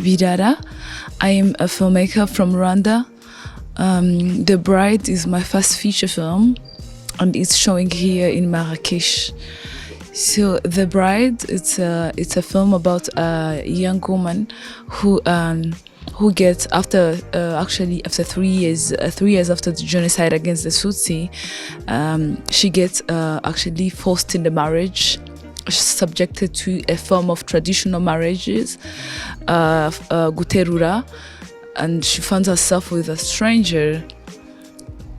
Birara. I am a filmmaker from Rwanda. The Bride is my first feature film, and it's showing here in Marrakesh. So The Bride, it's a film about a young woman who gets after 3 years after the genocide against the Tutsi, she gets actually forced in the marriage, subjected to a form of traditional marriages, guterura, and she finds herself with a stranger,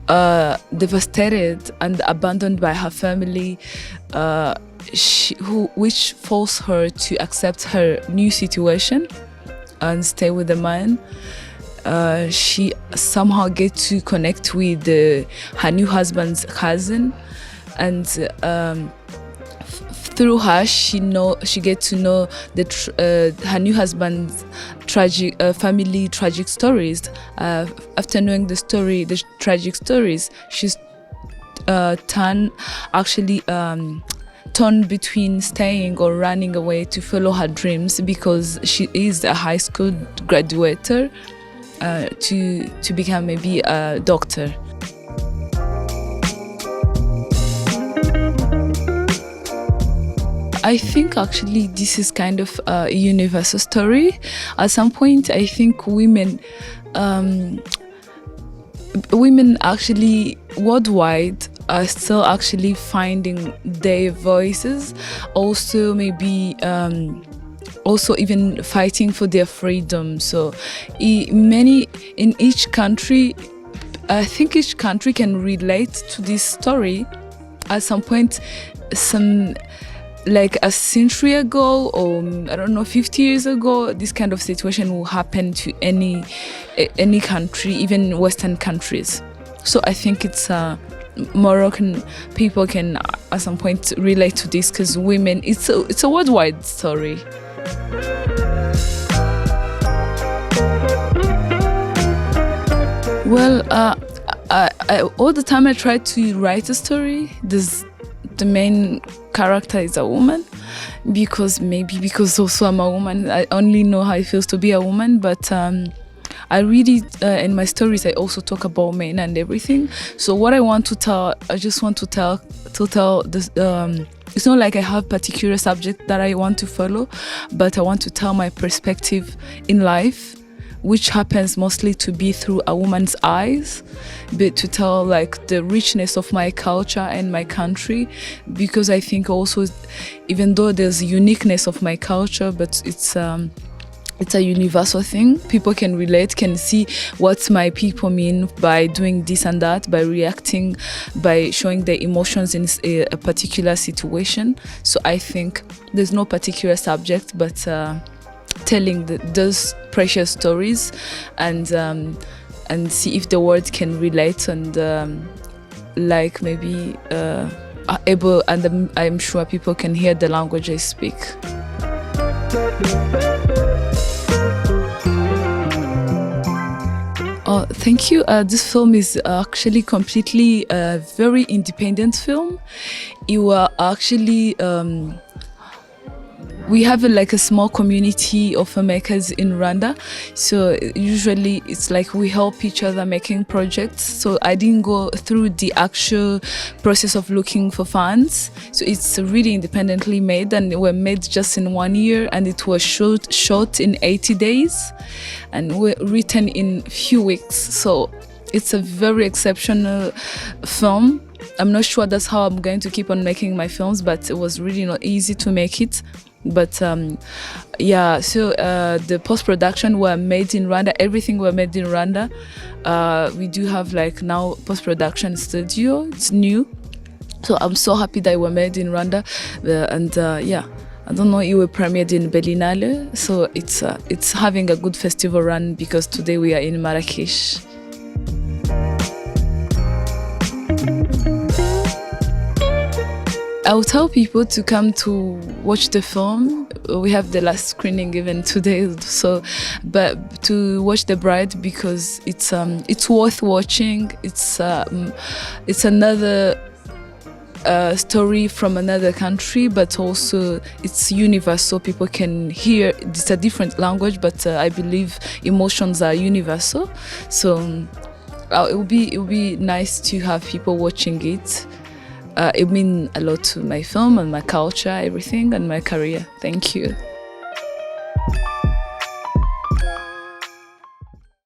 devastated and abandoned by her family, which forced her to accept her new situation and stay with the man. She somehow gets to connect with her new husband's cousin, and through her she gets to know her new husband's family tragic stories. After knowing the tragic stories, she's torn between staying or running away to follow her dreams, because she is a high school graduator, to become maybe a doctor. I think actually this is kind of a universal story. At some point, I think women actually worldwide are still actually finding their voices, also maybe also even fighting for their freedom. So in each country, I think each country can relate to this story. At some point, like a century ago, or I don't know, 50 years ago, this kind of situation will happen to any country, even Western countries. So I think it's Moroccan people can at some point relate to this, because women, it's a worldwide story. Well, all the time I try to write a story, the main character is a woman, because also I'm a woman. I only know how it feels to be a woman, but I really in my stories I also talk about men and everything. So what I want to tell, I just want to tell this. It's not like I have particular subject that I want to follow, but I want to tell my perspective in life, which happens mostly to be through a woman's eyes, but to tell like the richness of my culture and my country, because I think also, even though there's uniqueness of my culture, but it's a universal thing. People can relate, can see what my people mean by doing this and that, by reacting, by showing their emotions in a particular situation. So I think there's no particular subject, but telling those precious stories, and see if the world can relate, and like maybe able, and I'm sure people can hear the language I speak. Oh, thank you. This film is actually completely a very independent film. It was actually we have like a small community of filmmakers in Rwanda, so usually it's like we help each other making projects. So I didn't go through the actual process of looking for funds, so it's really independently made, and it was made just in 1 year, and it was shot in 80 days and written in a few weeks. So it's a very exceptional film. I'm not sure that's how I'm going to keep on making my films, but it was really not easy to make it. But yeah, so the post-production were made in Rwanda. Everything were made in Rwanda. We do have like now post-production studio. It's new, so I'm so happy that it were made in Rwanda. And yeah, I don't know, it was premiered in Berlinale, so it's having a good festival run, because today we are in Marrakesh. I will tell people to come to watch the film. We have the last screening even today, so but to watch The Bride, because it's worth watching. It's another a story from another country, but also it's universal. People can hear. It's a different language, but I believe emotions are universal. So it would be nice to have people watching it. It means a lot to my film and my culture, everything, and my career. Thank you.